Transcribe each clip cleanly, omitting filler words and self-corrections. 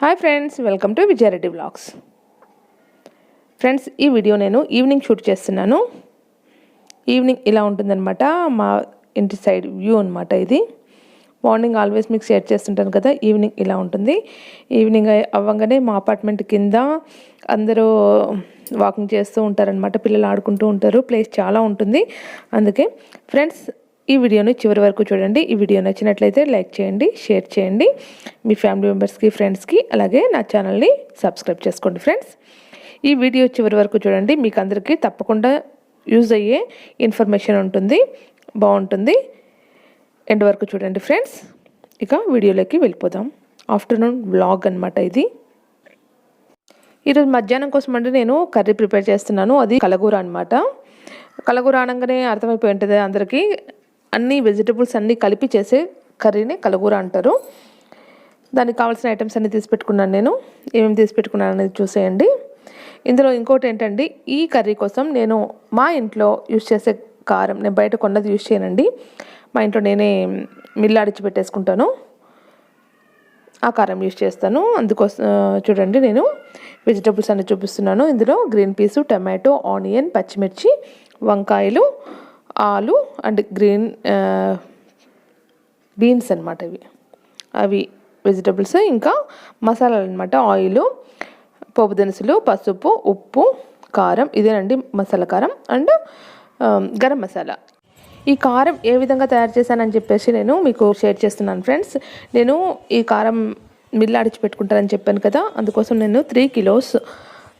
Hi friends, welcome to Vijaya Reddy vlogs. Friends, ఈ video నేను evening shoot చేస్తున్నాను. ఈవినింగ్ ఇలా ఉంటుందన్నమాట. మా ఇంటి సైడ్ వ్యూ అనమాట ఇది. మార్నింగ్ ఆల్వేస్ మీకు షేర్ చేస్తుంటాను కదా, ఈవినింగ్ ఇలా ఉంటుంది. ఈవినింగ్ అవ్వగానే మా అపార్ట్మెంట్ కింద అందరూ వాకింగ్ చేస్తూ ఉంటారనమాట. పిల్లలు ఆడుకుంటూ ఉంటారు. ప్లేస్ చాలా ఉంటుంది. అందుకే ఫ్రెండ్స్, ఈ వీడియోని చివరి వరకు చూడండి. ఈ వీడియో నచ్చినట్లయితే లైక్ చేయండి, షేర్ చేయండి మీ ఫ్యామిలీ మెంబర్స్కి, ఫ్రెండ్స్కి. అలాగే నా ఛానల్ని సబ్స్క్రైబ్ చేసుకోండి. ఫ్రెండ్స్, ఈ వీడియో చివరి వరకు చూడండి. మీకు అందరికీ తప్పకుండా యూజ్ అయ్యే ఇన్ఫర్మేషన్ ఉంటుంది, బాగుంటుంది. ఎండ్ వరకు చూడండి ఫ్రెండ్స్. ఇక వీడియోలోకి వెళ్ళిపోదాం. ఆఫ్టర్నూన్ వ్లాగ్ అనమాట ఇది. ఈరోజు మధ్యాహ్నం కోసం అంటే నేను కర్రీ ప్రిపేర్ చేస్తున్నాను. అది కలగూర అనమాట. కలగూర అనగానే అర్థమైపోయి ఉంటుంది అందరికీ. అన్ని వెజిటబుల్స్ అన్నీ కలిపి చేసే కర్రీని కలగూర అంటారు. దానికి కావాల్సిన ఐటమ్స్ అన్నీ తీసి పెట్టుకున్నాను. నేను ఏమేమి తీసి పెట్టుకున్నాను అనేది చూసేయండి. ఇందులో ఇంకోటి ఏంటండి, ఈ కర్రీ కోసం నేను మా ఇంట్లో యూజ్ చేసే కారం, నేను బయట కొన్నది యూజ్ చేయనండి. మా ఇంట్లో నేనే మిల్లాడిచ్చి పెట్టేసుకుంటాను. ఆ కారం యూజ్ చేస్తాను. అందుకోసం చూడండి, నేను వెజిటబుల్స్ అన్ని చూపిస్తున్నాను. ఇందులో గ్రీన్ పీసు, టమాటో, ఆనియన్, పచ్చిమిర్చి, వంకాయలు, ఆలు అండ్ గ్రీన్ బీన్స్ అనమాట. అవి వెజిటబుల్స్. ఇంకా మసాలాలు అనమాట. ఆయిల్, పోపు దినుసులు, పసుపు, ఉప్పు, కారం. ఇదేనండి మసాలా కారం అండ్ గరం మసాలా. ఈ కారం ఏ విధంగా తయారు చేశానని చెప్పేసి నేను మీకు షేర్ చేస్తున్నాను ఫ్రెండ్స్. నేను ఈ కారం మిల్లాడిచి పెట్టుకుంటానని చెప్పాను కదా, అందుకోసం నేను 3 kilos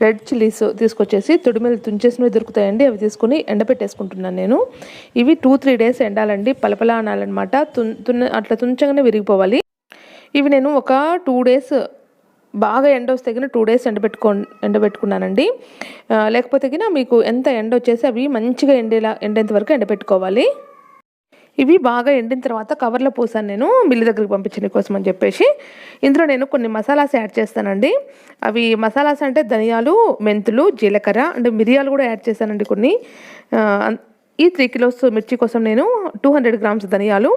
రెడ్ చిల్లీస్ తీసుకొచ్చేసి తుడిమెలు తుంచేసినవి దొరుకుతాయండి, అవి తీసుకుని ఎండపెట్టేసుకుంటున్నాను నేను. ఇవి 2-3 days ఎండాలండి, పలపలా అనాలన్నమాట. అట్లా తుంచగానే విరిగిపోవాలి. ఇవి నేను ఒక 2 days బాగా ఎండ వస్తే తగిన 2 days ఎండబెట్టుకున్నానండి. లేకపోతే తగిన మీకు ఎంత ఎండ వచ్చేసి అవి మంచిగా ఎండేంత వరకు ఎండబెట్టుకోవాలి. ఇవి బాగా ఎండిన తర్వాత కవర్లో పోసాను నేను, మిల్లు దగ్గరికి పంపించడం కోసం అని చెప్పేసి. ఇందులో నేను కొన్ని మసాలాస్ యాడ్ చేస్తానండి. అవి మసాలాస్ అంటే ధనియాలు, మెంతులు, జీలకర్ర అండ్ మిరియాలు కూడా యాడ్ చేశానండి కొన్ని. ఈ 3 kilos మిర్చి కోసం నేను 200 grams ధనియాలు,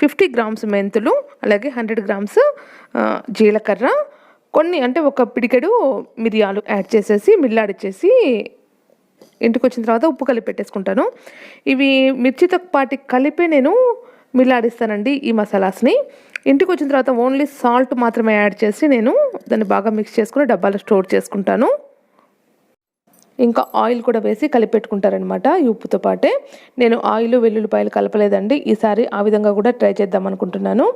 50 grams మెంతులు, అలాగే 100 grams జీలకర్ర, కొన్ని అంటే ఒక పిడికెడు మిరియాలు యాడ్ చేసేసి మిల్లాడిచ్చేసి ఇంటికి వచ్చిన తర్వాత ఉప్పు కలిపి పెట్టేసుకుంటాను. ఇవి మిర్చితో పాటు కలిపి నేను మిల్లాడిస్తానండి ఈ మసాలాస్ని. ఇంటికి వచ్చిన తర్వాత ఓన్లీ సాల్ట్ మాత్రమే యాడ్ చేసి నేను దాన్ని బాగా మిక్స్ చేసుకుని డబ్బాలో స్టోర్ చేసుకుంటాను. ఇంకా ఆయిల్ కూడా వేసి కలిపి పెట్టుకుంటారనమాట ఈ ఉప్పుతో పాటే. నేను ఆయిల్, వెల్లుల్లిపాయలు కలపలేదండి. ఈసారి ఆ విధంగా కూడా ట్రై చేద్దాం అనుకుంటున్నాను.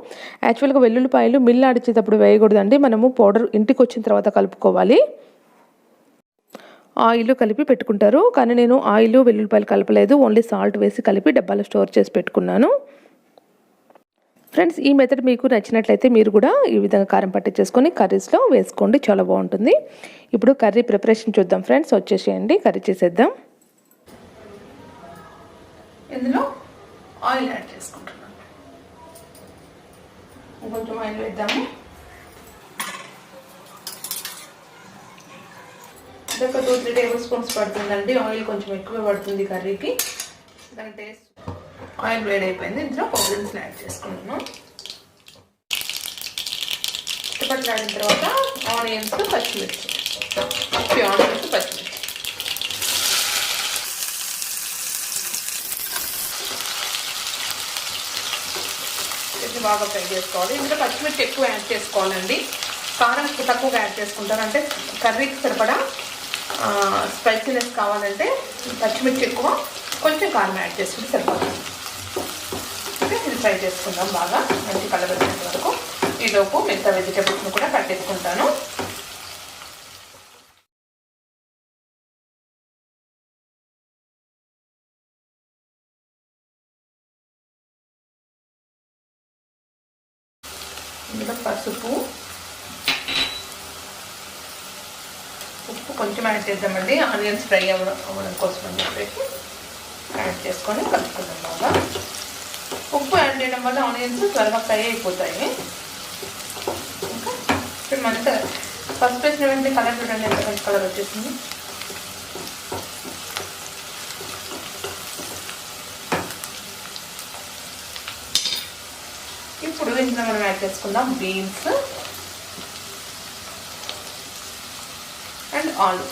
యాక్చువల్గా వెల్లుల్లిపాయలు మిల్లాడిచేటప్పుడు వేయకూడదండి, మనము పౌడర్ ఇంటికి వచ్చిన తర్వాత కలుపుకోవాలి. ఆయిల్ కలిపి పెట్టుకుంటారు, కానీ నేను ఆయిల్, వెల్లుల్లిపాయలు కలపలేదు. ఓన్లీ సాల్ట్ వేసి కలిపి డబ్బాలో స్టోర్ చేసి పెట్టుకున్నాను. ఫ్రెండ్స్, ఈ మెథడ్ మీకు నచ్చినట్లయితే మీరు కూడా ఈ విధంగా కారం పట్టించేసుకొని కర్రీస్లో వేసుకోండి, చాలా బాగుంటుంది. ఇప్పుడు కర్రీ ప్రిపరేషన్ చూద్దాం ఫ్రెండ్స్. వచ్చేసేయండి, కర్రీ చేసేద్దాం. ఇందులో ఆయిల్ యాడ్ చేసుకుంటున్నాను. కొంచెం ఆయిల్ వేద్దాము. ఒక 2-3 tablespoons పడుతుందండి. ఆయిల్ కొంచెం ఎక్కువ పడుతుంది కర్రీకి, దాని టేస్ట్. ఆయిల్ వేడి అయిపోయింది. ఇందులో పోపు దినుసులు యాడ్ చేసుకున్నాను. చిటపట్లాడిన తర్వాత ఆనియన్స్, పచ్చిమిర్చి. బాగా ఫ్రై చేసుకోవాలి. ఇందులో పచ్చిమిర్చి ఎక్కువ యాడ్ చేసుకోవాలండి. కారం తక్కువగా యాడ్ చేసుకుంటారు, అంటే కర్రీకి సరిపడా స్పైసీనెస్ కావాలంటే పచ్చిమిర్చి ఎక్కువ, కొంచెం కారం యాడ్ చేసుకుంటే సరిపోతుంది. ఓకే, ఇది ఫ్రై చేసుకుందాం బాగా మంచి కలర్ వచ్చేంత వరకు. ఈలోపు మిగతా వెజిటబుల్స్ని కూడా కట్టేసుకుంటాను. ఇందులో పసుపు, ఉప్పు కొంచెం యాడ్ చేద్దామండి, ఆనియన్స్ ఫ్రై అవ్వడం కోసం అని చెప్పేసి యాడ్ చేసుకొని కలుపుకుందాం బాగా. ఉప్పు యాడ్ చేయడం వల్ల ఆనియన్స్ త్వరగా ఫ్రై అయిపోతాయి. ఇంకా ఇప్పుడు మంచిగా ఫస్ట్ వేసిన వెంటనే కలర్ చూడండి, ఎంత మంచి కలర్ వచ్చేసింది. ఇప్పుడు ఇందులో మనం యాడ్ చేసుకుందాం బీన్స్, ఆలు.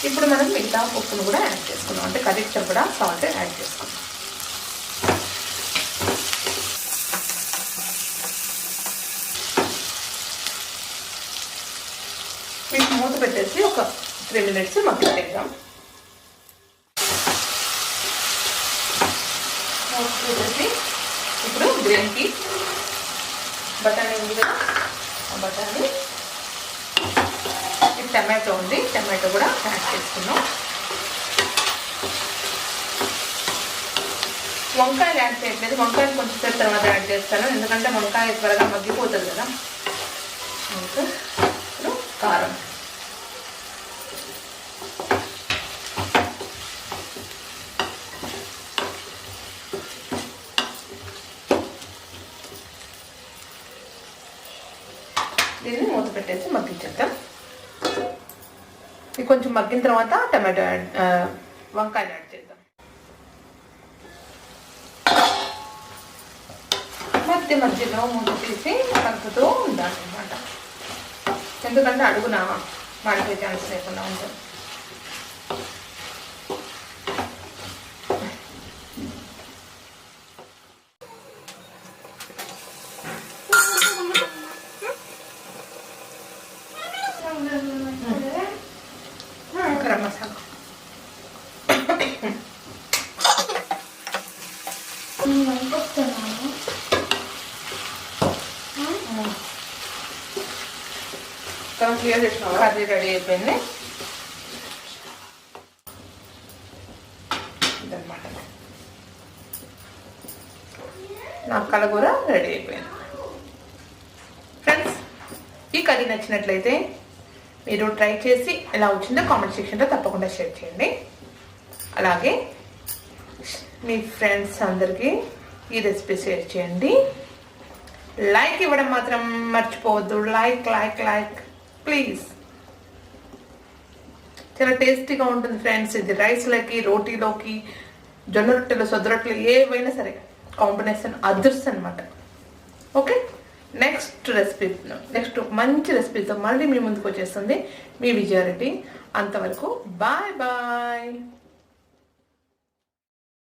ఇప్పుడు మనం మిగతా ఉప్పును కూడా యాడ్ చేసుకున్నాం, అంటే కర్రీకి సరిపడా సాల్ట్ యాడ్ చేసుకున్నాం. వీటిని మూత పెట్టేసి ఒక 3 minutes మగ్గిద్దాం. మూత పెట్టేసి ఇప్పుడు గ్రేవీకి బఠానీ ఉంది కదా, ఆ బఠానీ, టమాటో ఉంది, టమాటో కూడా యాడ్ చేసుకున్నాం. వంకాయలు యాడ్ చేయట్లేదు, వంకాయలు కొంచెం సేపు తర్వాత యాడ్ చేస్తాను, ఎందుకంటే వంకాయ త్వరగా మగ్గిపోతుంది కదా. ఇంకా కారం, దీన్ని మూత పెట్టేసి మగ్గించేద్దాం. ఇది కొంచెం మగ్గిన తర్వాత టమాటో వంకాయలు యాడ్ చేద్దాం. మధ్యలో మూత తీసి కలుపుతూ ఉండాలన్నమాట, ఎందుకంటే అడుగున మాడిపోయే ఛాన్స్ లేకుండా ఉంటుంది. గరం మసాలా, క్లియర్ చేసిన కర్రీ రెడీ అయిపోయింది ఇదన్నమాట. నా కలగూర రెడీ అయిపోయింది. ఫ్రెండ్స్, ఈ కర్రీ నచ్చినట్లయితే మీరు ట్రై చేసి ఎలా వచ్చిందో కామెంట్ సెక్షన్లో తప్పకుండా షేర్ చేయండి. అలాగే మీ ఫ్రెండ్స్ అందరికీ ఈ రెసిపీ షేర్ చేయండి. లైక్ ఇవ్వడం మాత్రం మర్చిపోవద్దు. Like like like please. చాలా టేస్టీగా ఉంటుంది ఫ్రెండ్స్. ఇది రైస్లోకి, రోటీలోకి, జొన్న రొట్టెలు, సొద్ద రొట్టెలు ఏవైనా సరే కాంబినేషన్ అదర్స్ అనమాట. ఓకే, నెక్స్ట్ మంచి రెసిపీతో మళ్ళీ మీ ముందుకు వచ్చేస్తుంది మీ విజయారెడ్డి. అంతవరకు బాయ్ బాయ్.